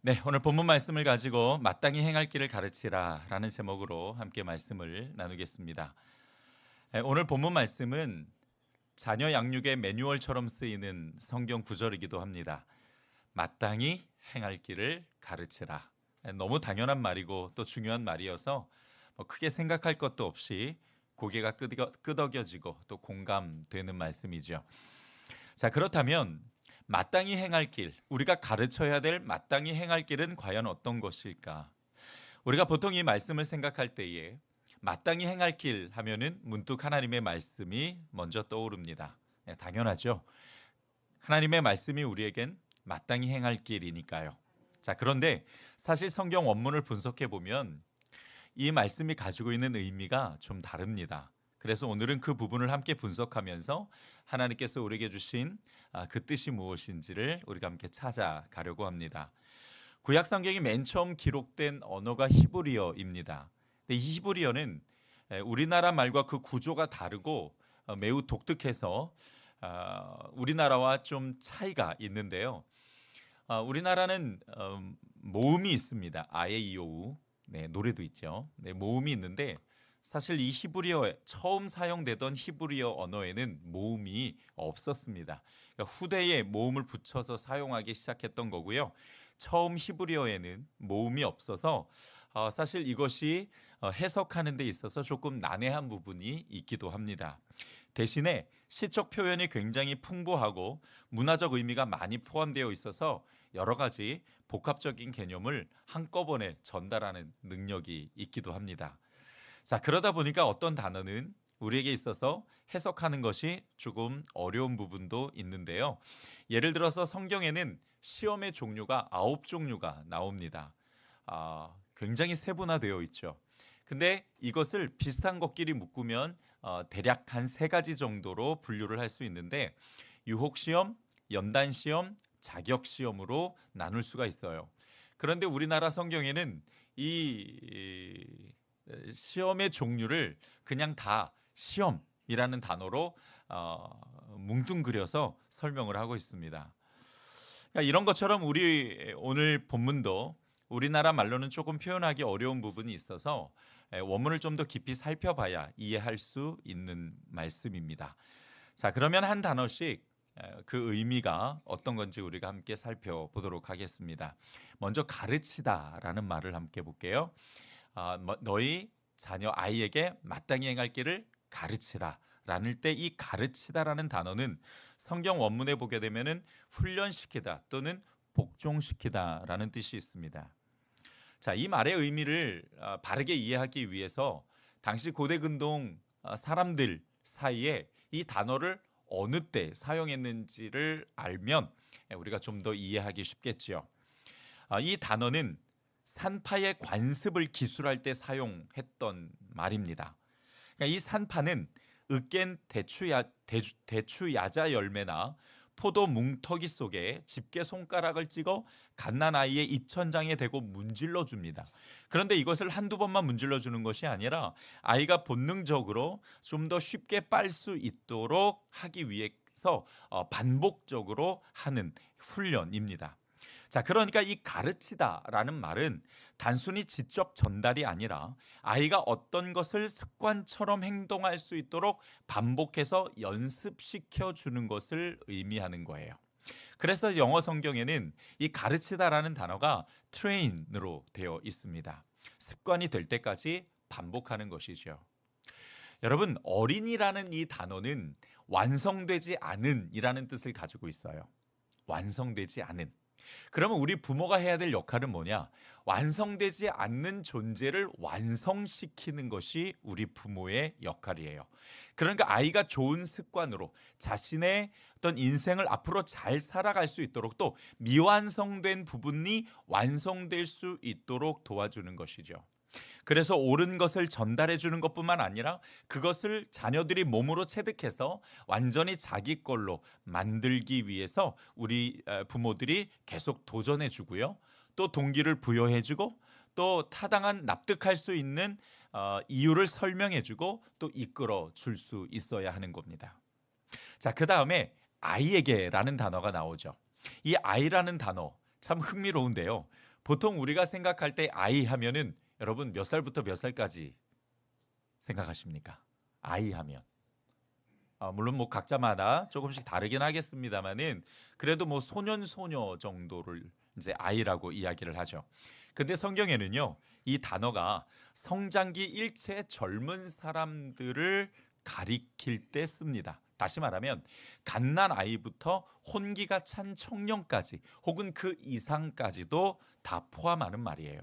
네, 오늘 본문 말씀을 가지고 마땅히 행할 길을 가르치라라는 제목으로 함께 말씀을 나누겠습니다. 오늘 본문 말씀은 자녀 양육의 매뉴얼처럼 쓰이는 성경 구절이기도 합니다. 마땅히 행할 길을 가르치라. 너무 당연한 말이고 또 중요한 말이어서 크게 생각할 것도 없이 고개가 끄덕여지고 또 공감되는 말씀이죠. 자, 그렇다면 마땅히 행할 길, 우리가 가르쳐야 될 마땅히 행할 길은 과연 어떤 것일까? 우리가 보통 이 말씀을 생각할 때에 마땅히 행할 길 하면은 문득 하나님의 말씀이 먼저 떠오릅니다. 네, 당연하죠. 하나님의 말씀이 우리에겐 마땅히 행할 길이니까요. 자, 그런데 사실 성경 원문을 분석해 보면 이 말씀이 가지고 있는 의미가 좀 다릅니다. 그래서 오늘은 그 부분을 함께 분석하면서 하나님께서 우리에게 주신 그 뜻이 무엇인지를 우리가 함께 찾아가려고 합니다. 구약 성경이 맨 처음 기록된 언어가 히브리어입니다. 근데 이 히브리어는 우리나라 말과 그 구조가 다르고 매우 독특해서 우리나라와 좀 차이가 있는데요. 우리나라는 모음이 있습니다. 아에 이오우. 네, 노래도 있죠. 네, 모음이 있는데 사실 이 히브리어에 처음 사용되던 히브리어 언어에는 모음이 없었습니다. 그러니까 후대에 모음을 붙여서 사용하기 시작했던 거고요. 처음 히브리어에는 모음이 없어서 사실 이것이 해석하는 데 있어서 조금 난해한 부분이 있기도 합니다. 대신에 시적 표현이 굉장히 풍부하고 문화적 의미가 많이 포함되어 있어서 여러 가지 복합적인 개념을 한꺼번에 전달하는 능력이 있기도 합니다. 자, 그러다 보니까 어떤 단어는 우리에게 있어서 해석하는 것이 조금 어려운 부분도 있는데요. 예를 들어서 성경에는 시험의 종류가 9종류가 나옵니다. 굉장히 세분화되어 있죠. 근데 이것을 비슷한 것끼리 묶으면 대략 한 세 가지 정도로 분류를 할 수 있는데 유혹시험, 연단시험, 자격시험으로 나눌 수가 있어요. 그런데 우리나라 성경에는 이 시험의 종류를 그냥 다 시험이라는 단어로 뭉뚱그려서 설명을 하고 있습니다. 그러니까 이런 것처럼 우리 오늘 본문도 우리나라 말로는 조금 표현하기 어려운 부분이 있어서 원문을 좀 더 깊이 살펴봐야 이해할 수 있는 말씀입니다. 자, 그러면 한 단어씩 그 의미가 어떤 건지 우리가 함께 살펴보도록 하겠습니다. 먼저 가르치다라는 말을 함께 볼게요. 너희 자녀 아이에게 마땅히 행할 길을 가르치라. 라는 때 이 가르치다라는 단어는 성경 원문에 보게 되면은 훈련시키다 또는 복종시키다라는 뜻이 있습니다. 자, 이 말의 의미를 바르게 이해하기 위해서 당시 고대 근동 사람들 사이에 이 단어를 어느 때 사용했는지를 알면 우리가 좀 더 이해하기 쉽겠지요. 이 단어는 산파의 관습을 기술할 때 사용했던 말입니다. 그러니까 이 산파는 으깬 대추야자 열매나 포도 뭉터기 속에 집게 손가락을 찍어 갓난 아이의 입천장에 대고 문질러 줍니다. 그런데 이것을 한두 번만 문질러 주는 것이 아니라 아이가 본능적으로 좀 더 쉽게 빨 수 있도록 하기 위해서 반복적으로 하는 훈련입니다. 자, 그러니까 이 가르치다라는 말은 단순히 지적 전달이 아니라 아이가 어떤 것을 습관처럼 행동할 수 있도록 반복해서 연습시켜 주는 것을 의미하는 거예요. 그래서 영어 성경에는 이 가르치다라는 단어가 train으로 되어 있습니다. 습관이 될 때까지 반복하는 것이죠. 여러분, 어린이라는 이 단어는 완성되지 않은이라는 뜻을 가지고 있어요. 완성되지 않은. 그러면 우리 부모가 해야 될 역할은 뭐냐? 완성되지 않는 존재를 완성시키는 것이 우리 부모의 역할이에요. 그러니까 아이가 좋은 습관으로 자신의 어떤 인생을 앞으로 잘 살아갈 수 있도록 또 미완성된 부분이 완성될 수 있도록 도와주는 것이죠. 그래서 옳은 것을 전달해 주는 것뿐만 아니라 그것을 자녀들이 몸으로 체득해서 완전히 자기 걸로 만들기 위해서 우리 부모들이 계속 도전해 주고요. 또 동기를 부여해 주고 또 타당한 납득할 수 있는 이유를 설명해 주고 또 이끌어 줄 수 있어야 하는 겁니다. 자, 그다음에 아이에게라는 단어가 나오죠. 이 아이라는 단어 참 흥미로운데요. 보통 우리가 생각할 때 아이 하면은 여러분 몇 살부터 몇 살까지 생각하십니까? 아이 하면. 물론 뭐 각자마다 조금씩 다르긴 하겠습니다만은 그래도 뭐 소년 소녀 정도를 이제 아이라고 이야기를 하죠. 근데 성경에는요, 이 단어가 성장기 일체 젊은 사람들을 가리킬 때 씁니다. 다시 말하면 갓난 아이부터 혼기가 찬 청년까지 혹은 그 이상까지도 다 포함하는 말이에요.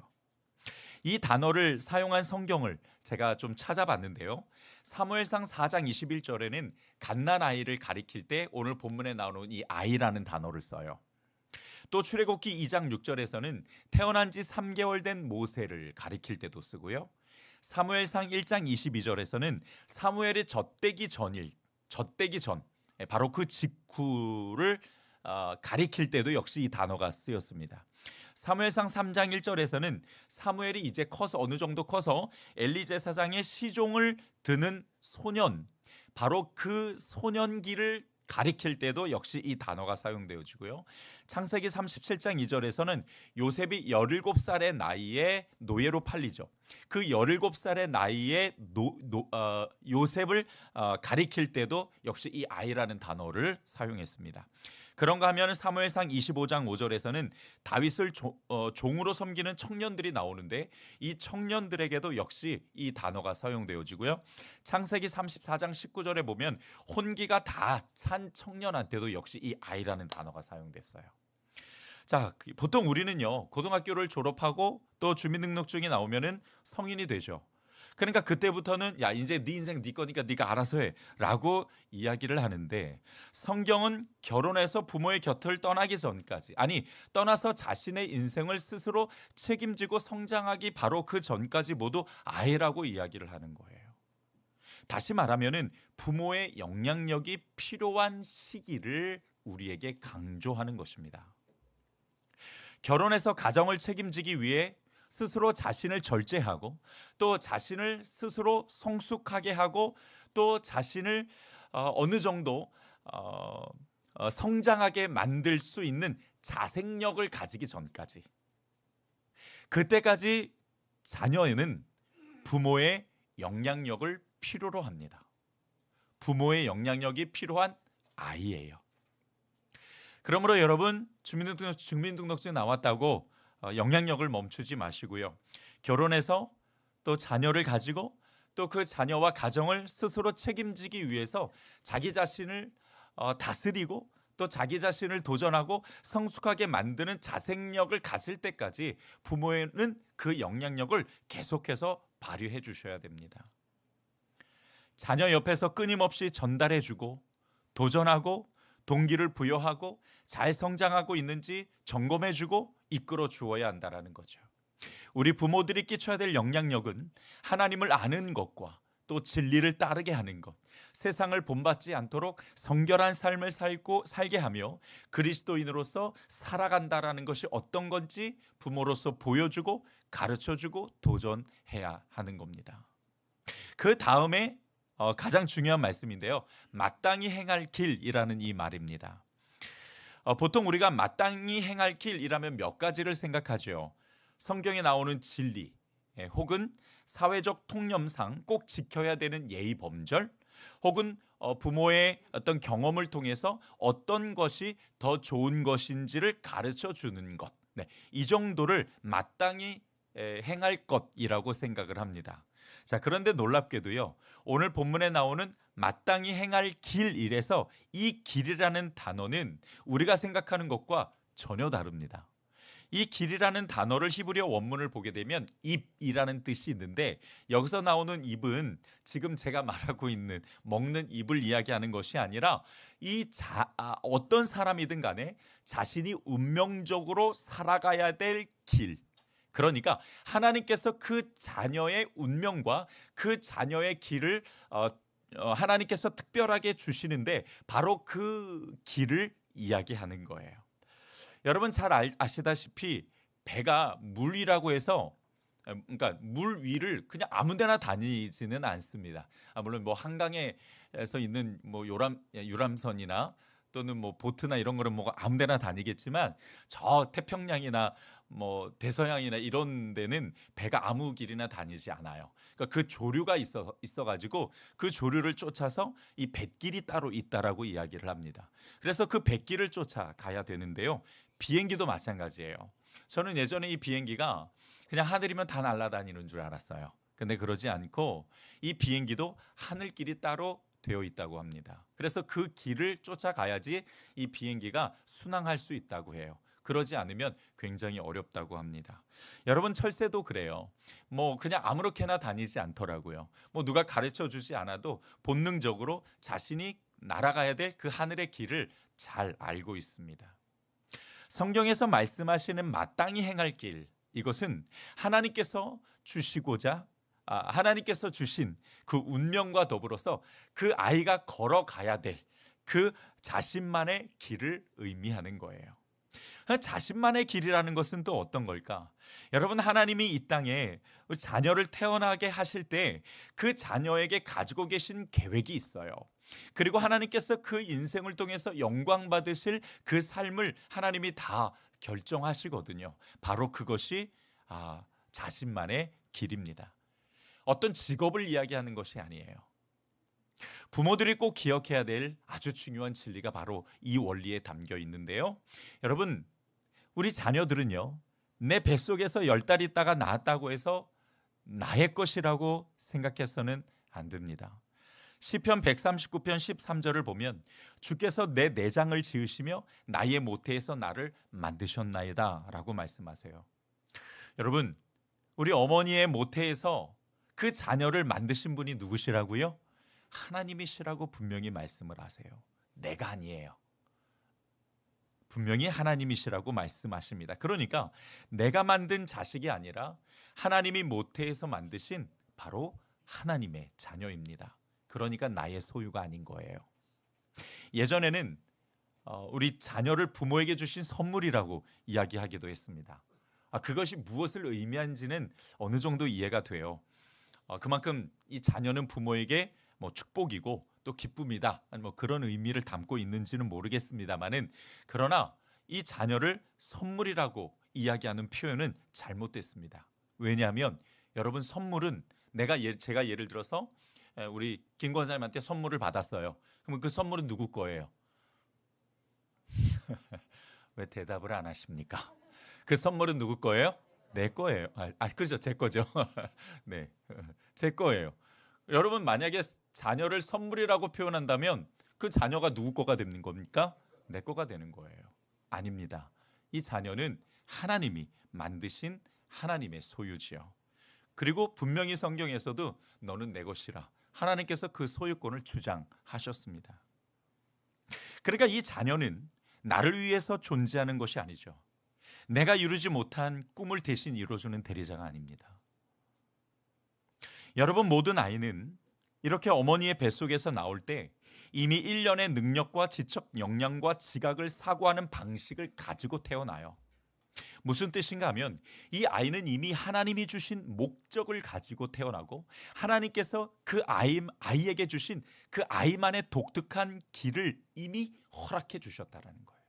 이 단어를 사용한 성경을 제가 좀 찾아봤는데요. 사무엘상 4장 21절에는 갓난 아이를 가리킬 때 오늘 본문에 나오는 이 아이라는 단어를 써요. 또 출애굽기 2장 6절에서는 태어난 지 3개월 된 모세를 가리킬 때도 쓰고요. 사무엘상 1장 22절에서는 사무엘의 젖되기 전 바로 그 직후를 가리킬 때도 역시 이 단어가 쓰였습니다. 사무엘상 3장 1절에서는 사무엘이 이제 커서 어느 정도 커서 엘리 제사장의 시종을 드는 소년, 바로 그 소년기를 가리킬 때도 역시 이 단어가 사용되어지고요. 창세기 37장 2절에서는 요셉이 17살의 나이에 노예로 팔리죠. 그 17살의 나이에 요셉을 가리킬 때도 역시 이 아이라는 단어를 사용했습니다. 그런가 하면 사무엘상 25장 5절에서는 다윗을 종으로 섬기는 청년들이 나오는데 이 청년들에게도 역시 이 단어가 사용되어지고요. 창세기 34장 19절에 보면 혼기가 다 찬 청년한테도 역시 이 아이라는 단어가 사용됐어요. 자, 보통 우리는요, 고등학교를 졸업하고 또 주민등록증이 나오면은 성인이 되죠. 그러니까 그때부터는 야, 이제 네 인생 네 거니까 네가 알아서 해라고 이야기를 하는데, 성경은 결혼해서 부모의 곁을 떠나기 전까지, 아니 떠나서 자신의 인생을 스스로 책임지고 성장하기 바로 그 전까지 모두 아이라고 이야기를 하는 거예요. 다시 말하면은 부모의 영향력이 필요한 시기를 우리에게 강조하는 것입니다. 결혼해서 가정을 책임지기 위해 스스로 자신을 절제하고 또 자신을 스스로 성숙하게 하고 또 자신을 어느 정도 성장하게 만들 수 있는 자생력을 가지기 전까지, 그때까지 자녀에는 부모의 영향력을 필요로 합니다. 부모의 영향력이 필요한 아이예요. 그러므로 여러분, 주민등록증 나왔다고 영향력을 멈추지 마시고요. 결혼해서 또 자녀를 가지고 또 그 자녀와 가정을 스스로 책임지기 위해서 자기 자신을 다스리고 또 자기 자신을 도전하고 성숙하게 만드는 자생력을 가질 때까지 부모는 그 영향력을 계속해서 발휘해 주셔야 됩니다. 자녀 옆에서 끊임없이 전달해주고 도전하고 동기를 부여하고 잘 성장하고 있는지 점검해주고 이끌어 주어야 한다는 거죠. 우리 부모들이 끼쳐야 될 영향력은 하나님을 아는 것과 또 진리를 따르게 하는 것, 세상을 본받지 않도록 성결한 삶을 살게 하며 그리스도인으로서 살아간다라는 것이 어떤 건지 부모로서 보여주고 가르쳐주고 도전해야 하는 겁니다. 그 다음에 가장 중요한 말씀인데요, 마땅히 행할 길이라는 이 말입니다. 보통 우리가 마땅히 행할 길이라면 몇 가지를 생각하죠. 성경에 나오는 진리, 혹은 사회적 통념상 꼭 지켜야 되는 예의 범절, 혹은 부모의 어떤 경험을 통해서 어떤 것이 더 좋은 것인지를 가르쳐 주는 것, 이 정도를 마땅히 행할 것이라고 생각을 합니다. 자, 그런데 놀랍게도요, 오늘 본문에 나오는 마땅히 행할 길이래서 이 길이라는 단어는 우리가 생각하는 것과 전혀 다릅니다. 이 길이라는 단어를 히브리어 원문을 보게 되면 입이라는 뜻이 있는데, 여기서 나오는 입은 지금 제가 말하고 있는 먹는 입을 이야기하는 것이 아니라 어떤 사람이든 간에 자신이 운명적으로 살아가야 될 길, 그러니까 하나님께서 그 자녀의 운명과 그 자녀의 길을 하나님께서 특별하게 주시는데 바로 그 길을 이야기하는 거예요. 여러분 잘 아시다시피 배가 물 위라고 해서, 그러니까 물 위를 그냥 아무데나 다니지는 않습니다. 물론 뭐 한강에서 있는 뭐 유람선이나 또는 뭐 보트나 이런 거는 뭐 아무데나 다니겠지만 저 태평양이나 뭐 대서양이나 이런 데는 배가 아무 길이나 다니지 않아요. 그러니까 그 조류가 있어가지고 그 조류를 쫓아서 이 뱃길이 따로 있다라고 이야기를 합니다. 그래서 그 뱃길을 쫓아 가야 되는데요. 비행기도 마찬가지예요. 저는 예전에 이 비행기가 그냥 하늘이면 다 날아다니는 줄 알았어요. 근데 그러지 않고 이 비행기도 하늘길이 따로 되어 있다고 합니다. 그래서 그 길을 쫓아가야지 이 비행기가 순항할 수 있다고 해요. 그러지 않으면 굉장히 어렵다고 합니다. 여러분 철새도 그래요. 뭐 그냥 아무렇게나 다니지 않더라고요. 뭐 누가 가르쳐 주지 않아도 본능적으로 자신이 날아가야 될 그 하늘의 길을 잘 알고 있습니다. 성경에서 말씀하시는 마땅히 행할 길, 이것은 하나님께서 주시고자 하나님께서 주신 그 운명과 더불어서 그 아이가 걸어가야 될 그 자신만의 길을 의미하는 거예요. 자신만의 길이라는 것은 또 어떤 걸까? 여러분, 하나님이 이 땅에 자녀를 태어나게 하실 때 그 자녀에게 가지고 계신 계획이 있어요. 그리고 하나님께서 그 인생을 통해서 영광 받으실 그 삶을 하나님이 다 결정하시거든요. 바로 그것이 자신만의 길입니다. 어떤 직업을 이야기하는 것이 아니에요. 부모들이 꼭 기억해야 될 아주 중요한 진리가 바로 이 원리에 담겨 있는데요. 여러분, 우리 자녀들은요, 내 뱃속에서 10달 있다가 낳았다고 해서 나의 것이라고 생각해서는 안 됩니다. 시편 139편 13절을 보면 주께서 내 내장을 지으시며 나의 모태에서 나를 만드셨나이다 라고 말씀하세요. 여러분, 우리 어머니의 모태에서 그 자녀를 만드신 분이 누구시라고요? 하나님이시라고 분명히 말씀을 하세요. 내가 아니에요. 분명히 하나님이시라고 말씀하십니다. 그러니까 내가 만든 자식이 아니라 하나님이 모태에서 만드신 바로 하나님의 자녀입니다. 그러니까 나의 소유가 아닌 거예요. 예전에는 우리 자녀를 부모에게 주신 선물이라고 이야기하기도 했습니다. 그것이 무엇을 의미하는지는 어느 정도 이해가 돼요. 그만큼 이 자녀는 부모에게 뭐 축복이고 또 기쁨이다, 뭐 그런 의미를 담고 있는지는 모르겠습니다만은, 그러나 이 자녀를 선물이라고 이야기하는 표현은 잘못됐습니다. 왜냐하면 여러분, 선물은 제가 예를 들어서 우리 김 권사님한테 선물을 받았어요. 그러면 그 선물은 누구 거예요? 왜 대답을 안 하십니까? 그 선물은 누구 거예요? 내 거예요. 그렇죠, 제 거죠. 네, 제 거예요. 여러분, 만약에 자녀를 선물이라고 표현한다면 그 자녀가 누구 거가 되는 겁니까? 내 거가 되는 거예요. 아닙니다. 이 자녀는 하나님이 만드신 하나님의 소유지요. 그리고 분명히 성경에서도 너는 내 것이라 하나님께서 그 소유권을 주장하셨습니다. 그러니까 이 자녀는 나를 위해서 존재하는 것이 아니죠. 내가 이루지 못한 꿈을 대신 이루어주는 대리자가 아닙니다. 여러분, 모든 아이는 이렇게 어머니의 뱃속에서 나올 때 이미 일련의 능력과 지적 역량과 지각을 사고하는 방식을 가지고 태어나요. 무슨 뜻인가 하면 이 아이는 이미 하나님이 주신 목적을 가지고 태어나고 하나님께서 그 아이에게 주신 그 아이만의 독특한 길을 이미 허락해 주셨다라는 거예요.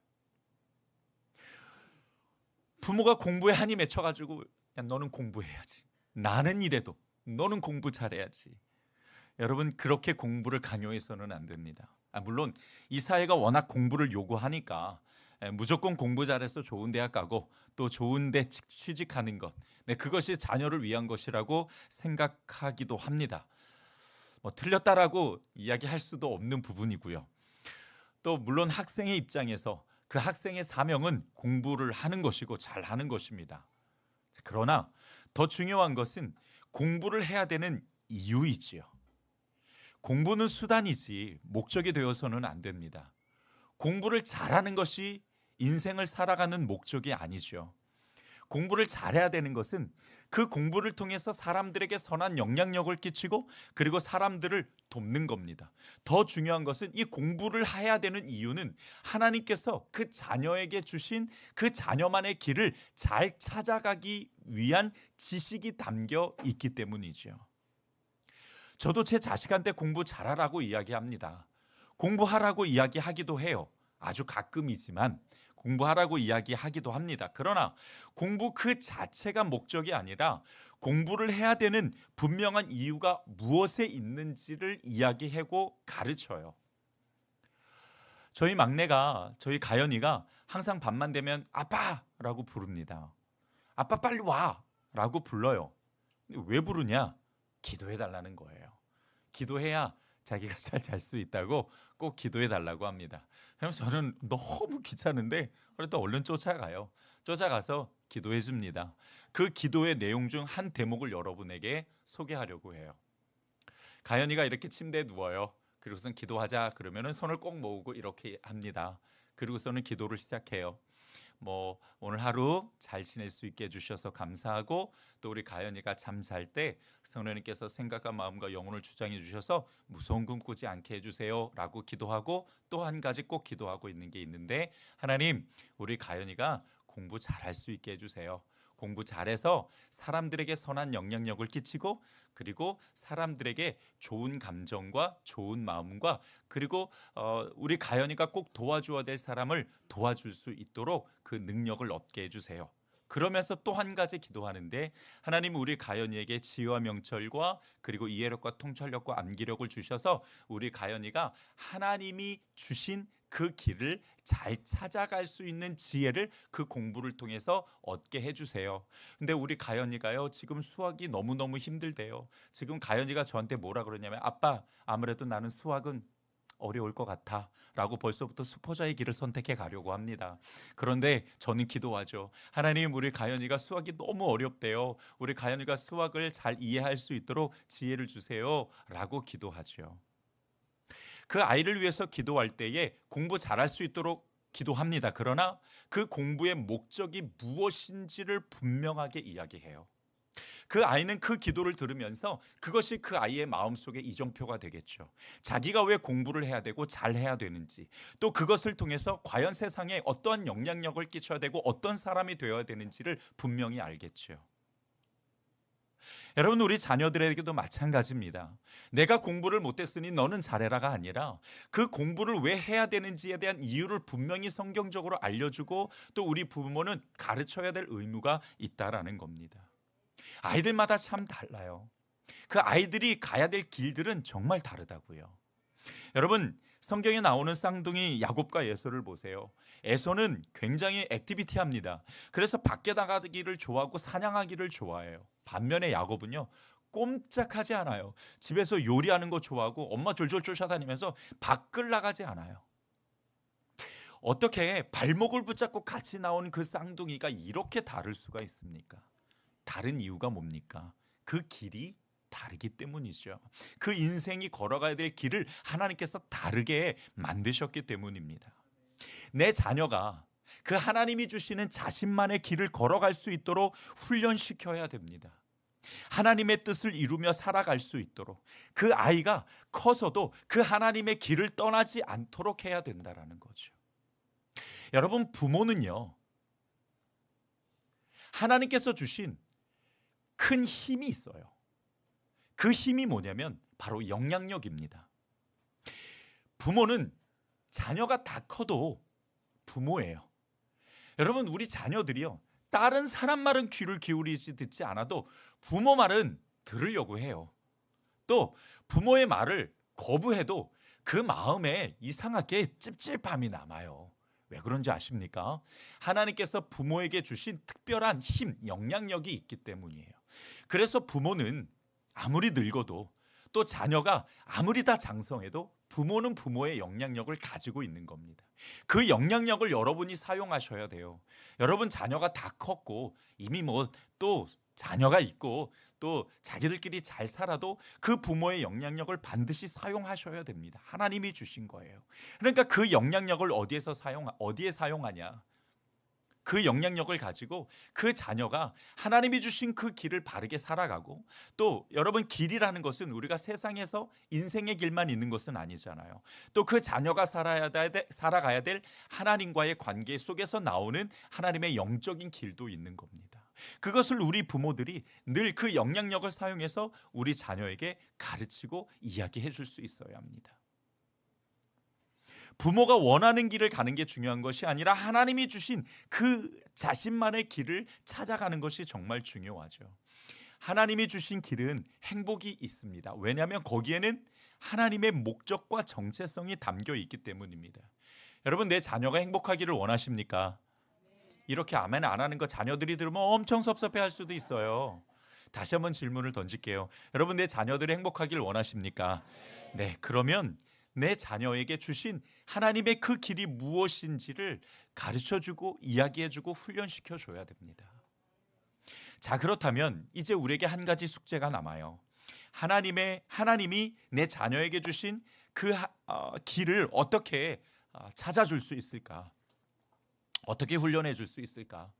부모가 공부에 한이 맺혀가지고 야, 너는 공부해야지, 나는 이래도 너는 공부 잘해야지. 여러분, 그렇게 공부를 강요해서는 안 됩니다. 물론 이 사회가 워낙 공부를 요구하니까 무조건 공부 잘해서 좋은 대학 가고 또 좋은 데 취직하는 것, 그것이 자녀를 위한 것이라고 생각하기도 합니다. 뭐 틀렸다라고 이야기할 수도 없는 부분이고요. 또 물론 학생의 입장에서 그 학생의 사명은 공부를 하는 것이고 잘하는 것입니다. 그러나 더 중요한 것은 공부를 해야 되는 이유이지요. 공부는 수단이지 목적이 되어서는 안 됩니다. 공부를 잘하는 것이 인생을 살아가는 목적이 아니죠. 공부를 잘해야 되는 것은 그 공부를 통해서 사람들에게 선한 영향력을 끼치고 그리고 사람들을 돕는 겁니다. 더 중요한 것은 이 공부를 해야 되는 이유는 하나님께서 그 자녀에게 주신 그 자녀만의 길을 잘 찾아가기 위한 지식이 담겨 있기 때문이죠. 저도 제 자식한테 공부 잘하라고 이야기합니다. 공부하라고 이야기하기도 해요. 아주 가끔이지만 공부하라고 이야기하기도 합니다. 그러나 공부 그 자체가 목적이 아니라 공부를 해야 되는 분명한 이유가 무엇에 있는지를 이야기하고 가르쳐요. 저희 막내가, 저희 가연이가 항상 밤만 되면 아빠라고 부릅니다. 아빠 빨리 와라고 불러요. 근데 왜 부르냐? 기도해 달라는 거예요. 기도해야 자기가 잘 잘 수 있다고 꼭 기도해 달라고 합니다. 그럼 저는 너무 귀찮은데 그래도 얼른 쫓아가요. 쫓아가서 기도해 줍니다. 그 기도의 내용 중 한 대목을 여러분에게 소개하려고 해요. 가연이가 이렇게 침대에 누워요. 그리고선 기도하자 그러면은 손을 꼭 모으고 이렇게 합니다. 그리고서는 기도를 시작해요. 오늘 하루 잘 지낼 수 있게 해주셔서 감사하고, 또 우리 가연이가 잠 잘 때 성령님께서 생각과 마음과 영혼을 주장해 주셔서 무서운 꿈 꾸지 않게 해주세요 라고 기도하고, 또 한 가지 꼭 기도하고 있는 게 있는데, 하나님 우리 가연이가 공부 잘할 수 있게 해주세요. 공부 잘해서 사람들에게 선한 영향력을 끼치고, 그리고 사람들에게 좋은 감정과 좋은 마음과, 그리고 우리 가연이가 꼭 도와줘야 될 사람을 도와줄 수 있도록 그 능력을 얻게 해주세요. 그러면서 또 한 가지 기도하는데, 하나님 우리 가연이에게 지혜와 명철과 그리고 이해력과 통찰력과 암기력을 주셔서 우리 가연이가 하나님이 주신 그 길을 잘 찾아갈 수 있는 지혜를 그 공부를 통해서 얻게 해주세요. 근데 우리 가연이가요, 지금 수학이 너무너무 힘들대요. 지금 가연이가 저한테 뭐라 그러냐면, 아빠 아무래도 나는 수학은 어려울 것 같아 라고 벌써부터 수포자의 길을 선택해 가려고 합니다. 그런데 저는 기도하죠. 하나님 우리 가연이가 수학이 너무 어렵대요. 우리 가연이가 수학을 잘 이해할 수 있도록 지혜를 주세요 라고 기도하죠. 그 아이를 위해서 기도할 때에 공부 잘할 수 있도록 기도합니다. 그러나 그 공부의 목적이 무엇인지를 분명하게 이야기해요. 그 아이는 그 기도를 들으면서 그것이 그 아이의 마음속에 이정표가 되겠죠. 자기가 왜 공부를 해야 되고 잘해야 되는지, 또 그것을 통해서 과연 세상에 어떠한 영향력을 끼쳐야 되고 어떤 사람이 되어야 되는지를 분명히 알겠죠. 여러분 우리 자녀들에게도 마찬가지입니다. 내가 공부를 못했으니 너는 잘해라가 아니라, 그 공부를 왜 해야 되는지에 대한 이유를 분명히 성경적으로 알려주고, 또 우리 부모는 가르쳐야 될 의무가 있다라는 겁니다. 아이들마다 참 달라요. 그 아이들이 가야 될 길들은 정말 다르다고요. 여러분 성경에 나오는 쌍둥이 야곱과 에서를 보세요. 에서는 굉장히 액티비티합니다. 그래서 밖에 나가기를 좋아하고 사냥하기를 좋아해요. 반면에 야곱은요, 꼼짝하지 않아요. 집에서 요리하는 거 좋아하고 엄마 졸졸 쫓아다니면서 밖을 나가지 않아요. 어떻게 발목을 붙잡고 같이 나온 그 쌍둥이가 이렇게 다를 수가 있습니까? 다른 이유가 뭡니까? 그 길이 다르기 때문이죠. 그 인생이 걸어가야 될 길을 하나님께서 다르게 만드셨기 때문입니다. 내 자녀가 그 하나님이 주시는 자신만의 길을 걸어갈 수 있도록 훈련시켜야 됩니다. 하나님의 뜻을 이루며 살아갈 수 있도록 그 아이가 커서도 그 하나님의 길을 떠나지 않도록 해야 된다는 거죠. 여러분 부모는요, 하나님께서 주신 큰 힘이 있어요. 그 힘이 뭐냐면 바로 영향력입니다. 부모는 자녀가 다 커도 부모예요. 여러분 우리 자녀들이요, 다른 사람 말은 귀를 기울이지 듣지 않아도 부모 말은 들으려고 해요. 또 부모의 말을 거부해도 그 마음에 이상하게 찝찝함이 남아요. 왜 그런지 아십니까? 하나님께서 부모에게 주신 특별한 힘, 영향력이 있기 때문이에요. 그래서 부모는 아무리 늙어도, 또 자녀가 아무리 다 장성해도 부모는 부모의 영향력을 가지고 있는 겁니다. 그 영향력을 여러분이 사용하셔야 돼요. 여러분 자녀가 다 컸고 이미 또 자녀가 있고 또 자기들끼리 잘 살아도 그 부모의 영향력을 반드시 사용하셔야 됩니다. 하나님이 주신 거예요. 그러니까 그 영향력을 어디에 사용하냐? 그 영향력을 가지고 그 자녀가 하나님이 주신 그 길을 바르게 살아가고, 또 여러분 길이라는 것은 우리가 세상에서 인생의 길만 있는 것은 아니잖아요. 또 그 자녀가 살아가야 될 하나님과의 관계 속에서 나오는 하나님의 영적인 길도 있는 겁니다. 그것을 우리 부모들이 늘 그 영향력을 사용해서 우리 자녀에게 가르치고 이야기해 줄 수 있어야 합니다. 부모가 원하는 길을 가는 게 중요한 것이 아니라 하나님이 주신 그 자신만의 길을 찾아가는 것이 정말 중요하죠. 하나님이 주신 길은 행복이 있습니다. 왜냐하면 거기에는 하나님의 목적과 정체성이 담겨 있기 때문입니다. 여러분, 내 자녀가 행복하기를 원하십니까? 이렇게 아멘 안 하는 거 자녀들이 들으면 엄청 섭섭해할 수도 있어요. 다시 한번 질문을 던질게요. 여러분, 내 자녀들이 행복하기를 원하십니까? 네, 그러면 내 자녀에게 주신 하나님의 그 길이 무엇인지를 가르쳐주고 이야기해주고 훈련시켜줘야 됩니다. 자, 그렇다면 이제 우리에게 한 가지 숙제가 남아요. 하나님이 내 자녀에게 주신 그 길을 어떻게 찾아줄 수 있을까? 어떻게 훈련해 줄 수 있을까?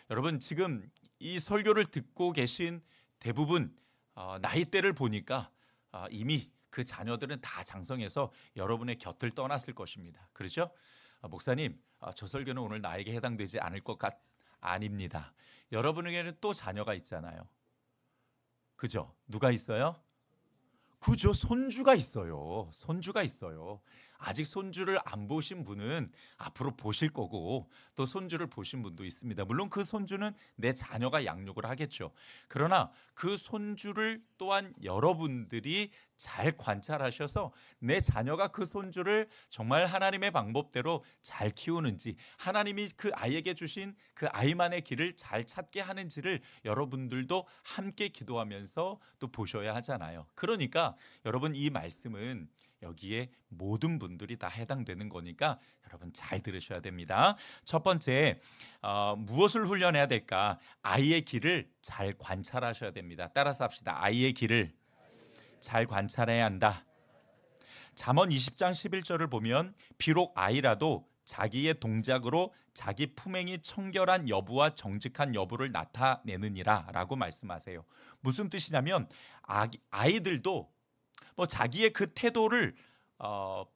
여러분, 지금 이 설교를 듣고 계신 대부분 나이대를 보니까 이미 그 자녀들은 다 장성해서 여러분의 곁을 떠났을 것입니다. 그렇죠? 목사님, 저 설교는 오늘 나에게 해당되지 않을 것 아닙니다. 여러분에게는 또 자녀가 있잖아요. 그죠? 누가 있어요? 그죠? 손주가 있어요. 손주가 있어요. 아직 손주를 안 보신 분은 앞으로 보실 거고, 또 손주를 보신 분도 있습니다. 물론 그 손주는 내 자녀가 양육을 하겠죠. 그러나 그 손주를 또한 여러분들이 잘 관찰하셔서 내 자녀가 그 손주를 정말 하나님의 방법대로 잘 키우는지, 하나님이 그 아이에게 주신 그 아이만의 길을 잘 찾게 하는지를 여러분들도 함께 기도하면서 또 보셔야 하잖아요. 그러니까 여러분, 이 말씀은 여기에 모든 분들이 다 해당되는 거니까 여러분 잘 들으셔야 됩니다. 첫 번째, 무엇을 훈련해야 될까? 아이의 길을 잘 관찰하셔야 됩니다. 따라서 합시다. 아이의 길을 잘 관찰해야 한다. 잠언 20장 11절을 보면 비록 아이라도 자기의 동작으로 자기 품행이 청결한 여부와 정직한 여부를 나타내느니라 라고 말씀하세요. 무슨 뜻이냐면 아이들도 뭐 자기의 그 태도를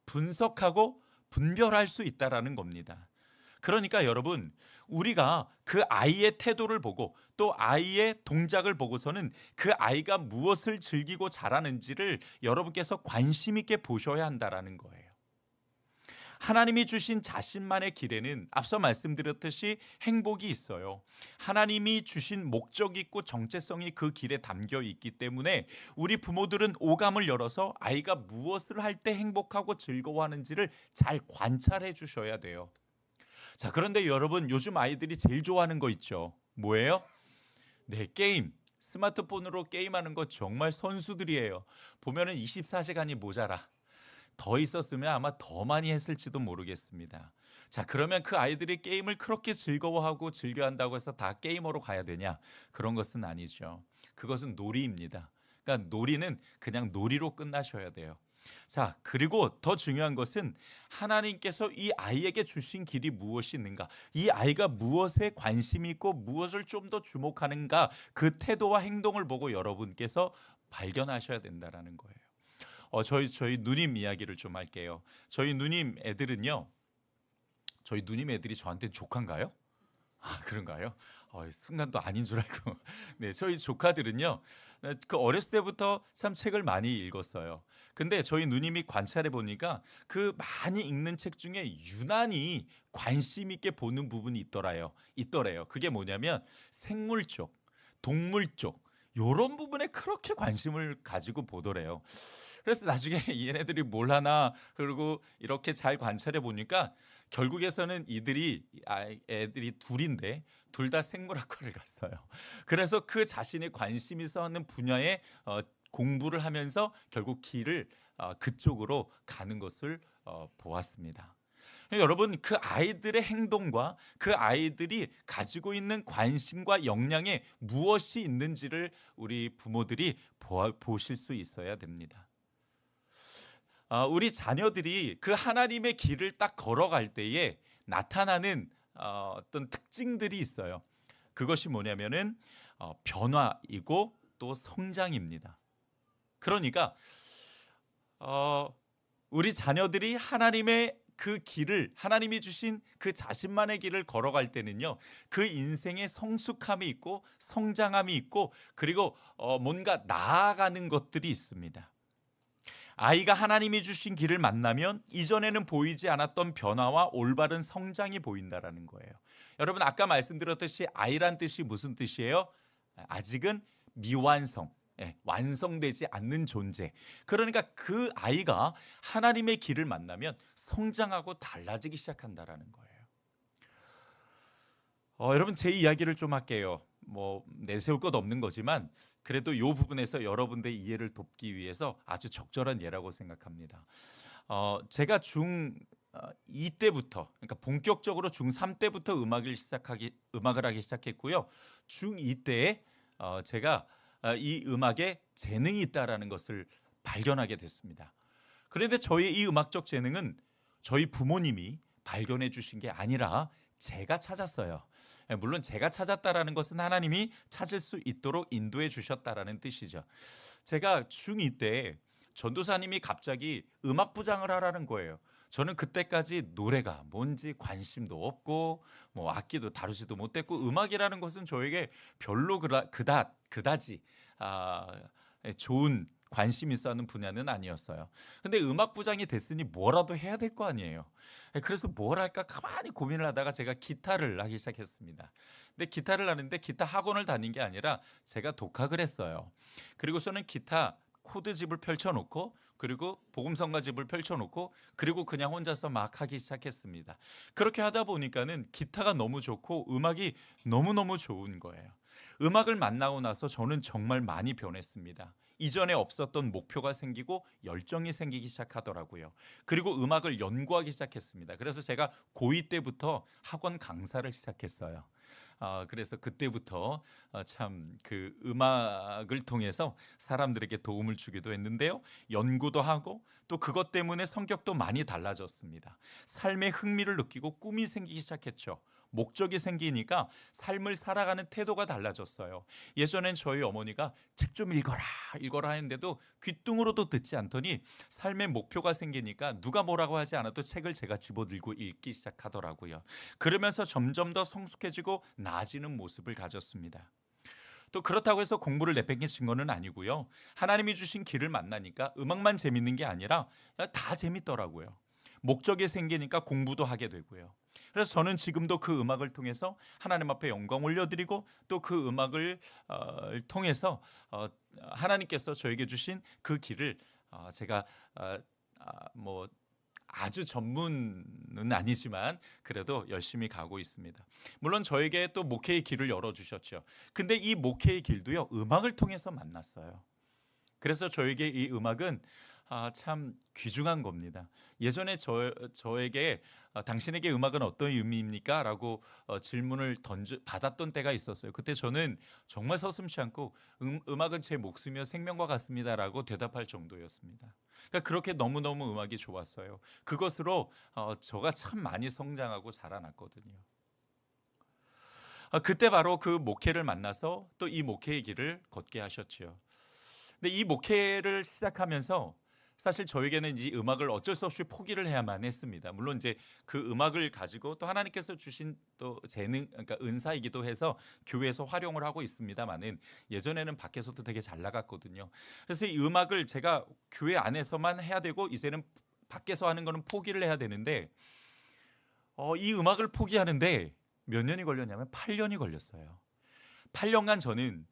분석하고 분별할 수 있다라는 겁니다. 그러니까 여러분, 우리가 그 아이의 태도를 보고 또 아이의 동작을 보고서는 그 아이가 무엇을 즐기고 잘하는지를 여러분께서 관심 있게 보셔야 한다라는 거예요. 하나님이 주신 자신만의 길에는 앞서 말씀드렸듯이 행복이 있어요. 하나님이 주신 목적이 있고 정체성이 그 길에 담겨 있기 때문에 우리 부모들은 오감을 열어서 아이가 무엇을 할 때 행복하고 즐거워하는지를 잘 관찰해 주셔야 돼요. 자, 그런데 여러분, 요즘 아이들이 제일 좋아하는 거 있죠. 뭐예요? 네, 게임. 스마트폰으로 게임하는 거 정말 선수들이에요. 보면은 24시간이 모자라. 더 있었으면 아마 더 많이 했을지도 모르겠습니다. 자, 그러면 그 아이들이 게임을 그렇게 즐거워하고 즐겨한다고 해서 다 게이머로 가야 되냐? 그런 것은 아니죠. 그것은 놀이입니다. 그러니까 놀이는 그냥 놀이로 끝나셔야 돼요. 자, 그리고 더 중요한 것은 하나님께서 이 아이에게 주신 길이 무엇이 있는가, 이 아이가 무엇에 관심이 있고 무엇을 좀 더 주목하는가, 그 태도와 행동을 보고 여러분께서 발견하셔야 된다라는 거예요. 저희 누님 이야기를 좀 할게요. 저희 누님 애들은요. 저희 누님 애들이 저한테 조카인가요? 아, 그런가요? 순간 또 아닌 줄 알고. 네, 저희 조카들은요. 그 어렸을 때부터 참 책을 많이 읽었어요. 근데 저희 누님이 관찰해 보니까 그 많이 읽는 책 중에 유난히 관심 있게 보는 부분이 있더래요. 그게 뭐냐면 생물 쪽, 동물 쪽, 요런 부분에 그렇게 관심을 가지고 보더래요. 그래서 나중에 얘네들이 뭘 하나, 그리고 이렇게 잘 관찰해 보니까 결국에서는 애들이 둘인데 둘 다 생물학과를 갔어요. 그래서 그 자신의 관심 있어 하는 분야에 공부를 하면서 결국 길을 그쪽으로 가는 것을 보았습니다. 여러분, 그 아이들의 행동과 그 아이들이 가지고 있는 관심과 역량에 무엇이 있는지를 우리 부모들이 보실 수 있어야 됩니다. 우리 자녀들이 그 하나님의 길을 딱 걸어갈 때에 나타나는 어떤 특징들이 있어요. 그것이 뭐냐면은 변화이고 또 성장입니다. 그러니까 우리 자녀들이 하나님의 그 길을, 하나님이 주신 그 자신만의 길을 걸어갈 때는요, 그 인생에 성숙함이 있고 성장함이 있고, 그리고 뭔가 나아가는 것들이 있습니다. 아이가 하나님이 주신 길을 만나면 이전에는 보이지 않았던 변화와 올바른 성장이 보인다라는 거예요. 여러분 아까 말씀드렸듯이 아이란 뜻이 무슨 뜻이에요? 아직은 미완성, 완성되지 않는 존재. 그러니까 그 아이가 하나님의 길을 만나면 성장하고 달라지기 시작한다라는 거예요. 여러분 제 이야기를 좀 할게요. 뭐 내세울 것 없는 거지만 그래도 이 부분에서 여러분들의 이해를 돕기 위해서 아주 적절한 예라고 생각합니다. 제가 중2 때부터, 그러니까 본격적으로 중3 때부터 음악을 하기 시작했고요. 중2 때에 제가 이 음악에 재능이 있다라는 것을 발견하게 됐습니다. 그런데 저의 이 음악적 재능은 저희 부모님이 발견해 주신 게 아니라 제가 찾았어요. 물론 제가 찾았다라는 것은 하나님이 찾을 수 있도록 인도해 주셨다라는 뜻이죠. 제가 중2 때 전도사님이 갑자기 음악부장을 하라는 거예요. 저는 그때까지 노래가 뭔지 관심도 없고 뭐 악기도 다루지도 못했고 음악이라는 것은 저에게 별로 그다지 좋은 관심 있어 하는 분야는 아니었어요. 근데 음악부장이 됐으니 뭐라도 해야 될 거 아니에요. 그래서 뭘 할까 가만히 고민을 하다가 제가 기타를 하기 시작했습니다. 근데 기타를 하는데 기타 학원을 다닌 게 아니라 제가 독학을 했어요. 그리고서는 기타 코드집을 펼쳐놓고 그리고 복음성가집을 펼쳐놓고 그리고 그냥 혼자서 막 하기 시작했습니다. 그렇게 하다 보니까는 기타가 너무 좋고 음악이 너무너무 좋은 거예요. 음악을 만나고 나서 저는 정말 많이 변했습니다. 이전에 없었던 목표가 생기고 열정이 생기기 시작하더라고요. 그리고 음악을 연구하기 시작했습니다. 그래서 제가 고2 때부터 학원 강사를 시작했어요. 그래서 그때부터 참 그 음악을 통해서 사람들에게 도움을 주기도 했는데요. 연구도 하고 또 그것 때문에 성격도 많이 달라졌습니다. 삶에 흥미를 느끼고 꿈이 생기기 시작했죠. 목적이 생기니까 삶을 살아가는 태도가 달라졌어요. 예전엔 저희 어머니가 책 좀 읽어라 했는데도 귀뚱으로도 듣지 않더니 삶의 목표가 생기니까 누가 뭐라고 하지 않아도 책을 제가 집어들고 읽기 시작하더라고요. 그러면서 점점 더 성숙해지고 나아지는 모습을 가졌습니다. 또 그렇다고 해서 공부를 내팽개친 거는 아니고요. 하나님이 주신 길을 만나니까 음악만 재밌는 게 아니라 다 재밌더라고요. 목적이 생기니까 공부도 하게 되고요. 그래서 저는 지금도 그 음악을 통해서 하나님 앞에 영광 올려드리고 또 그 음악을 통해서 하나님께서 저에게 주신 그 길을 제가 뭐 아주 전문은 아니지만 그래도 열심히 가고 있습니다. 물론 저에게 또 목회의 길을 열어주셨죠. 근데 이 목회의 길도요, 음악을 통해서 만났어요. 그래서 저에게 이 음악은 참 귀중한 겁니다. 예전에 저에게 당신에게 음악은 어떤 의미입니까? 라고 질문을 받았던 때가 있었어요. 그때 저는 정말 서슴지 않고 음악은 제 목숨이며 생명과 같습니다 라고 대답할 정도였습니다. 그러니까 그렇게 너무너무 음악이 좋았어요. 그것으로 저가 참 많이 성장하고 자라났거든요. 그때 바로 그 목회를 만나서 또 이 목회의 길을 걷게 하셨지요. 근데 이 목회를 시작하면서 사실 저에게는 이 음악을 어쩔 수 없이 포기를 해야만 했습니다. 물론 이제 그 음악을 가지고 또 하나님께서 주신 또 재능, 그러니까 은사이기도 해서 교회에서 활용을 하고 있습니다만은 예전에는 밖에서도 되게 잘 나갔거든요. 그래서 이 음악을 제가 교회 안에서만 해야 되고 이제는 밖에서 하는 거는 포기를 해야 되는데 이 음악을 포기하는데 몇 년이 걸렸냐면 8년이 걸렸어요. 8년간 저는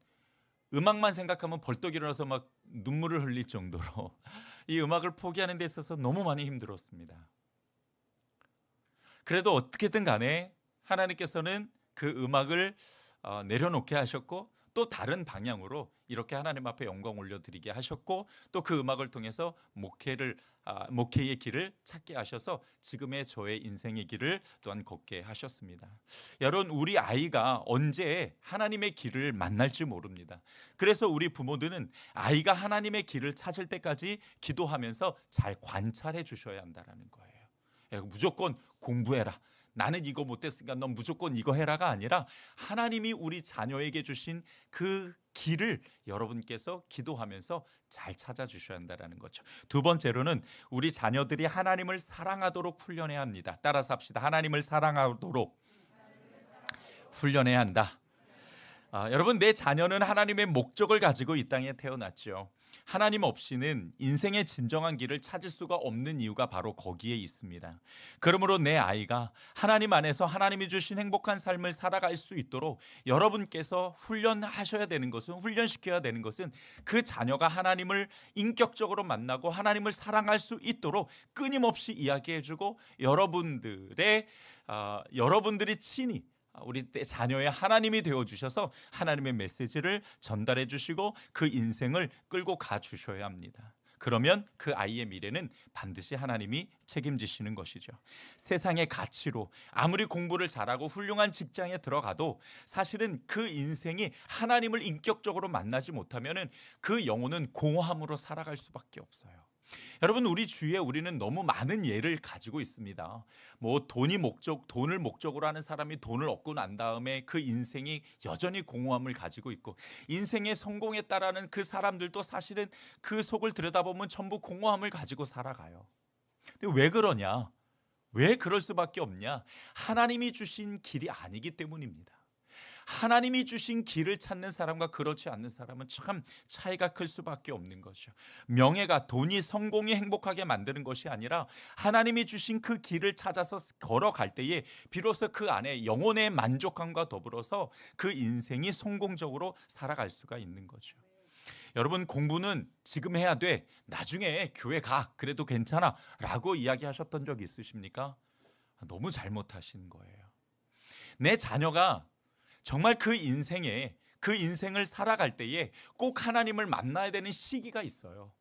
음악만 생각하면 벌떡 일어나서 막 눈물을 흘릴 정도로 이 음악을 포기하는 데 있어서 너무 많이 힘들었습니다. 그래도 어떻게든 간에 하나님께서는 그 음악을 내려놓게 하셨고 또 다른 방향으로 이렇게 하나님 앞에 영광 올려드리게 하셨고 또 그 음악을 통해서 목회의 길을 찾게 하셔서 지금의 저의 인생의 길을 또한 걷게 하셨습니다. 여러분 우리 아이가 언제 하나님의 길을 만날지 모릅니다. 그래서 우리 부모들은 아이가 하나님의 길을 찾을 때까지 기도하면서 잘 관찰해 주셔야 한다는 거예요. 무조건 공부해라. 나는 이거 못했으니까 넌 무조건 이거 해라가 아니라 하나님이 우리 자녀에게 주신 그 길을 여러분께서 기도하면서 잘 찾아주셔야 한다는 거죠. 두 번째로는 우리 자녀들이 하나님을 사랑하도록 훈련해야 합니다. 따라서 합시다. 하나님을 사랑하도록 훈련해야 한다. 여러분, 내 자녀는 하나님의 목적을 가지고 이 땅에 태어났죠. 하나님 없이는 인생의 진정한 길을 찾을 수가 없는 이유가 바로 거기에 있습니다. 그러므로 내 아이가 하나님 안에서 하나님이 주신 행복한 삶을 살아갈 수 있도록 여러분께서 훈련시켜야 되는 것은 그 자녀가 하나님을 인격적으로 만나고 하나님을 사랑할 수 있도록 끊임없이 이야기해주고 여러분들이 친히 우리 자녀의 하나님이 되어 주셔서 하나님의 메시지를 전달해 주시고 그 인생을 끌고 가 주셔야 합니다. 그러면 그 아이의 미래는 반드시 하나님이 책임지시는 것이죠. 세상의 가치로 아무리 공부를 잘하고 훌륭한 직장에 들어가도 사실은 그 인생이 하나님을 인격적으로 만나지 못하면은 그 영혼은 공허함으로 살아갈 수밖에 없어요. 여러분, 우리 주위에 우리는 너무 많은 예를 가지고 있습니다. 돈을 목적으로 하는 사람이 돈을 얻고 난 다음에 그 인생이 여전히 공허함을 가지고 있고, 인생의 성공에 따라는 그 사람들도 사실은 그 속을 들여다보면 전부 공허함을 가지고 살아가요. 근데 왜 그러냐? 왜 그럴 수밖에 없냐? 하나님이 주신 길이 아니기 때문입니다. 하나님이 주신 길을 찾는 사람과 그렇지 않는 사람은 참 차이가 클 수밖에 없는 것이죠. 명예가, 돈이, 성공이 행복하게 만드는 것이 아니라 하나님이 주신 그 길을 찾아서 걸어갈 때에 비로소 그 안에 영혼의 만족감과 더불어서 그 인생이 성공적으로 살아갈 수가 있는 거죠. 여러분, 공부는 지금 해야 돼, 나중에 교회 가, 그래도 괜찮아 라고 이야기하셨던 적 있으십니까? 너무 잘못하신 거예요. 내 자녀가 정말 그 인생을 살아갈 때에 꼭 하나님을 만나야 되는 시기가 있어요.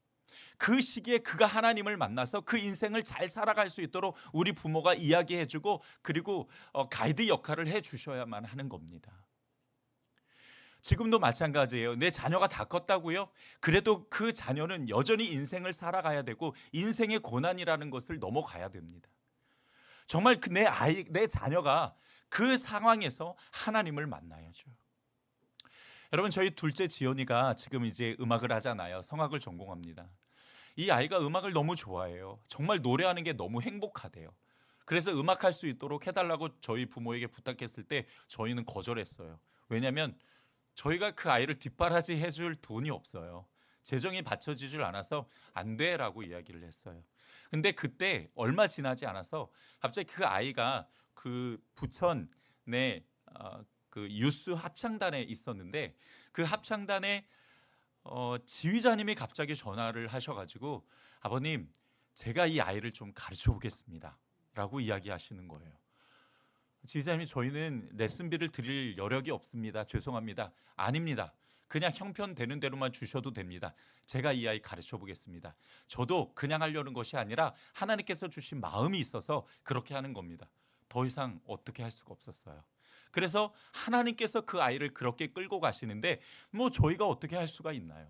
그 시기에 그가 하나님을 만나서 그 인생을 잘 살아갈 수 있도록 우리 부모가 이야기해주고, 그리고 가이드 역할을 해주셔야만 하는 겁니다. 지금도 마찬가지예요. 내 자녀가 다 컸다고요? 그래도 그 자녀는 여전히 인생을 살아가야 되고 인생의 고난이라는 것을 넘어가야 됩니다. 정말 내 자녀가 그 상황에서 하나님을 만나야죠. 여러분, 저희 둘째 지연이가 지금 이제 음악을 하잖아요. 성악을 전공합니다. 이 아이가 음악을 너무 좋아해요. 정말 노래하는 게 너무 행복하대요. 그래서 음악할 수 있도록 해달라고 저희 부모에게 부탁했을 때 저희는 거절했어요. 왜냐하면 저희가 그 아이를 뒷바라지 해줄 돈이 없어요. 재정이 받쳐지질 않아서 안 돼라고 이야기를 했어요. 근데 그때 얼마 지나지 않아서 갑자기 그 아이가 그 부천의 그 유스 합창단에 있었는데, 그 합창단의 지휘자님이 갑자기 전화를 하셔가지고, 아버님, 제가 이 아이를 좀 가르쳐 보겠습니다 라고 이야기하시는 거예요. 지휘자님이, 저희는 레슨비를 드릴 여력이 없습니다, 죄송합니다. 아닙니다, 그냥 형편 되는 대로만 주셔도 됩니다. 제가 이 아이 가르쳐 보겠습니다. 저도 그냥 하려는 것이 아니라 하나님께서 주신 마음이 있어서 그렇게 하는 겁니다. 더 이상 어떻게 할 수가 없었어요. 그래서 하나님께서 그 아이를 그렇게 끌고 가시는데 저희가 어떻게 할 수가 있나요?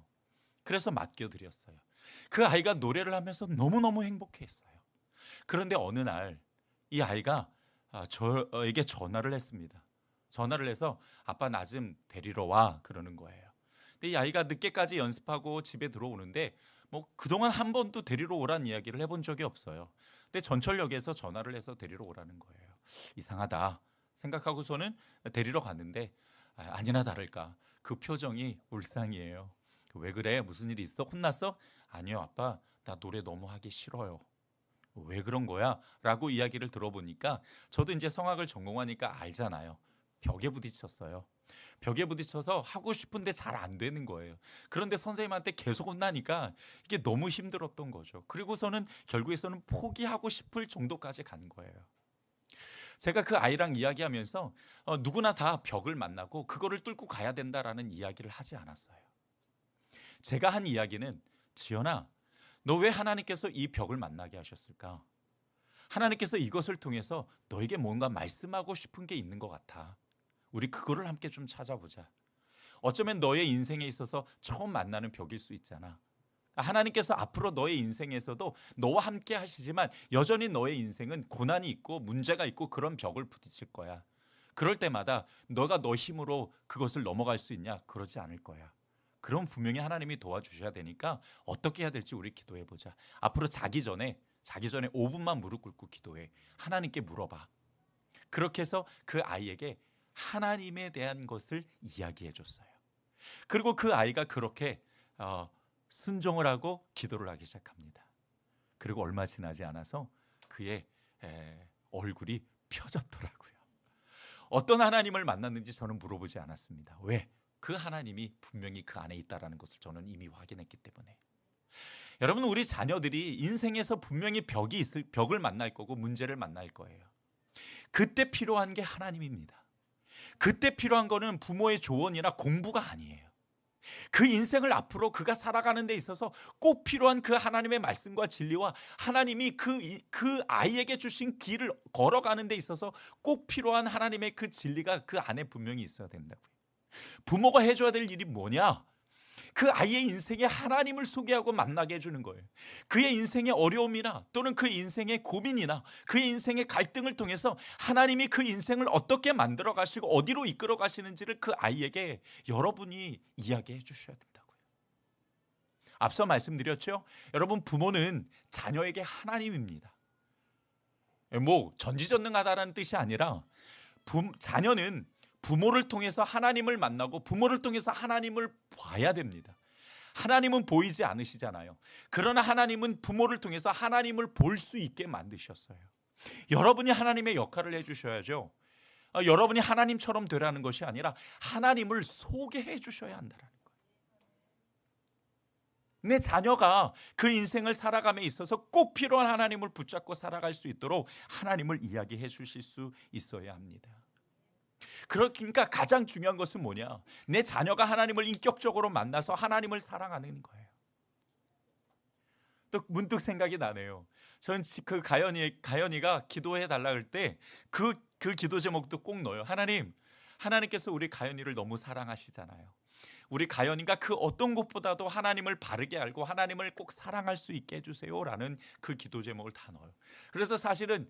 그래서 맡겨드렸어요. 그 아이가 노래를 하면서 너무너무 행복했어요. 그런데 어느 날 이 아이가 저에게 전화를 했습니다. 전화를 해서 아빠, 나 좀 데리러 와, 그러는 거예요. 근데 이 아이가 늦게까지 연습하고 집에 들어오는데 그동안 한 번도 데리러 오라는 이야기를 해본 적이 없어요. 근데 전철역에서 전화를 해서 데리러 오라는 거예요. 이상하다 생각하고서는 데리러 갔는데 아니나 다를까 그 표정이 울상이에요. 왜 그래? 무슨 일이 있어? 혼났어? 아니요 아빠, 나 노래 너무 하기 싫어요. 왜 그런 거야? 라고 이야기를 들어보니까, 저도 이제 성악을 전공하니까 알잖아요. 벽에 부딪혔어요. 벽에 부딪혀서 하고 싶은데 잘 안 되는 거예요. 그런데 선생님한테 계속 혼나니까 이게 너무 힘들었던 거죠. 그리고서는 결국에서는 포기하고 싶을 정도까지 간 거예요. 제가 그 아이랑 이야기하면서 누구나 다 벽을 만나고 그거를 뚫고 가야 된다라는 이야기를 하지 않았어요. 제가 한 이야기는, 지연아, 너 왜 하나님께서 이 벽을 만나게 하셨을까? 하나님께서 이것을 통해서 너에게 뭔가 말씀하고 싶은 게 있는 것 같아. 우리 그거를 함께 좀 찾아보자. 어쩌면 너의 인생에 있어서 처음 만나는 벽일 수 있잖아. 하나님께서 앞으로 너의 인생에서도 너와 함께 하시지만 여전히 너의 인생은 고난이 있고 문제가 있고 그런 벽을 부딪힐 거야. 그럴 때마다 너가 너 힘으로 그것을 넘어갈 수 있냐? 그러지 않을 거야. 그럼 분명히 하나님이 도와주셔야 되니까 어떻게 해야 될지 우리 기도해보자. 앞으로 자기 전에 5분만 무릎 꿇고 기도해. 하나님께 물어봐. 그렇게 해서 그 아이에게 하나님에 대한 것을 이야기해 줬어요. 그리고 그 아이가 그렇게 순종을 하고 기도를 하기 시작합니다. 그리고 얼마 지나지 않아서 그의 얼굴이 펴졌더라고요. 어떤 하나님을 만났는지 저는 물어보지 않았습니다. 왜? 그 하나님이 분명히 그 안에 있다는 것을 저는 이미 확인했기 때문에. 여러분, 우리 자녀들이 인생에서 분명히 벽을 만날 거고 문제를 만날 거예요. 그때 필요한 게 하나님입니다. 그때 필요한 거는 부모의 조언이나 공부가 아니에요. 그 인생을 앞으로 그가 살아가는 데 있어서 꼭 필요한 그 하나님의 말씀과 진리와 하나님이 그 아이에게 주신 길을 걸어가는 데 있어서 꼭 필요한 하나님의 그 진리가 그 안에 분명히 있어야 된다고요. 부모가 해줘야 될 일이 뭐냐? 그 아이의 인생에 하나님을 소개하고 만나게 해주는 거예요. 그의 인생의 어려움이나 또는 그 인생의 고민이나 그의 인생의 갈등을 통해서 하나님이 그 인생을 어떻게 만들어 가시고 어디로 이끌어 가시는지를 그 아이에게 여러분이 이야기해 주셔야 된다고요. 앞서 말씀드렸죠? 여러분, 부모는 자녀에게 하나님입니다. 전지전능하다는 뜻이 아니라 자녀는 부모를 통해서 하나님을 만나고 부모를 통해서 하나님을 봐야 됩니다. 하나님은 보이지 않으시잖아요. 그러나 하나님은 부모를 통해서 하나님을 볼 수 있게 만드셨어요. 여러분이 하나님의 역할을 해주셔야죠. 여러분이 하나님처럼 되라는 것이 아니라 하나님을 소개해 주셔야 한다는 거예요. 내 자녀가 그 인생을 살아감에 있어서 꼭 필요한 하나님을 붙잡고 살아갈 수 있도록 하나님을 이야기해 주실 수 있어야 합니다. 그러니까 가장 중요한 것은 뭐냐? 내 자녀가 하나님을 인격적으로 만나서 하나님을 사랑하는 거예요. 또 문득 생각이 나네요. 저는 그 가연이가 기도해 달라 할 때 그 기도 제목도 꼭 넣어요. 하나님께서 우리 가연이를 너무 사랑하시잖아요. 우리 가연이가 그 어떤 것보다도 하나님을 바르게 알고 하나님을 꼭 사랑할 수 있게 해주세요라는 그 기도 제목을 다 넣어요. 그래서 사실은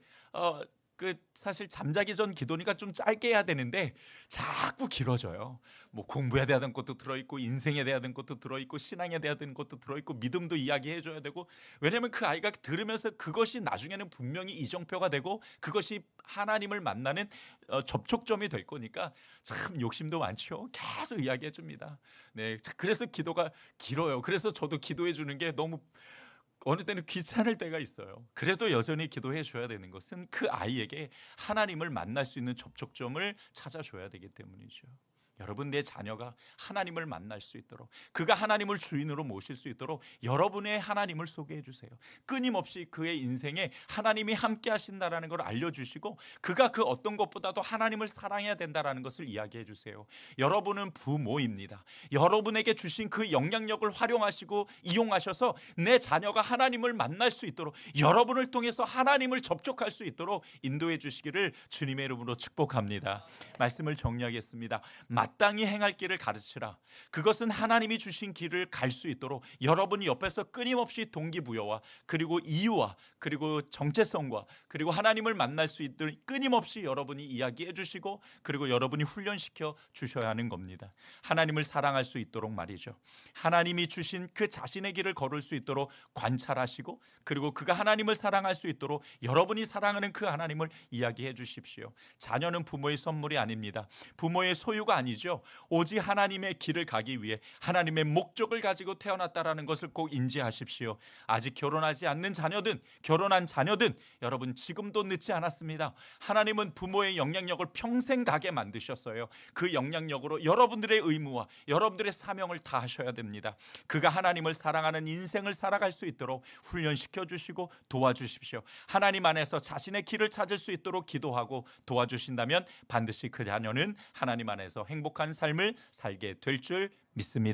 사실 잠자기 전 기도니까 좀 짧게 해야 되는데 자꾸 길어져요. 공부해야 되는 것도 들어있고 인생에 대한 것도 들어있고 신앙에 대한 것도 들어있고 믿음도 이야기해줘야 되고, 왜냐하면 그 아이가 들으면서 그것이 나중에는 분명히 이정표가 되고 그것이 하나님을 만나는 접촉점이 될 거니까 참 욕심도 많죠. 계속 이야기해 줍니다. 네, 그래서 기도가 길어요. 그래서 저도 기도해 주는 게 너무 어느 때는 귀찮을 때가 있어요. 그래도 여전히 기도해 줘야 되는 것은 그 아이에게 하나님을 만날 수 있는 접촉점을 찾아줘야 되기 때문이죠. 여러분, 내 자녀가 하나님을 만날 수 있도록, 그가 하나님을 주인으로 모실 수 있도록 여러분의 하나님을 소개해 주세요. 끊임없이 그의 인생에 하나님이 함께 하신다라는 걸 알려주시고 그가 그 어떤 것보다도 하나님을 사랑해야 된다라는 것을 이야기해 주세요. 여러분은 부모입니다. 여러분에게 주신 그 영향력을 활용하시고 이용하셔서 내 자녀가 하나님을 만날 수 있도록, 여러분을 통해서 하나님을 접촉할 수 있도록 인도해 주시기를 주님의 이름으로 축복합니다. 말씀을 정리하겠습니다. 마땅히 행할 길을 가르치라. 그것은 하나님이 주신 길을 갈 수 있도록 여러분이 옆에서 끊임없이 동기부여와 그리고 이유와 그리고 정체성과 그리고 하나님을 만날 수 있도록 끊임없이 여러분이 이야기해 주시고 그리고 여러분이 훈련시켜 주셔야 하는 겁니다. 하나님을 사랑할 수 있도록 말이죠. 하나님이 주신 그 자신의 길을 걸을 수 있도록 관찰하시고 그리고 그가 하나님을 사랑할 수 있도록 여러분이 사랑하는 그 하나님을 이야기해 주십시오. 자녀는 부모의 선물이 아닙니다. 부모의 소유가 아니죠. 오직 하나님의 길을 가기 위해 하나님의 목적을 가지고 태어났다라는 것을 꼭 인지하십시오. 아직 결혼하지 않는 자녀든 결혼한 자녀든 여러분, 지금도 늦지 않았습니다. 하나님은 부모의 영향력을 평생 가게 만드셨어요. 그 영향력으로 여러분들의 의무와 여러분들의 사명을 다하셔야 됩니다. 그가 하나님을 사랑하는 인생을 살아갈 수 있도록 훈련시켜 주시고 도와주십시오. 하나님 안에서 자신의 길을 찾을 수 있도록 기도하고 도와주신다면 반드시 그 자녀는 하나님 안에서 행복한 삶을 살게 될 줄 믿습니다.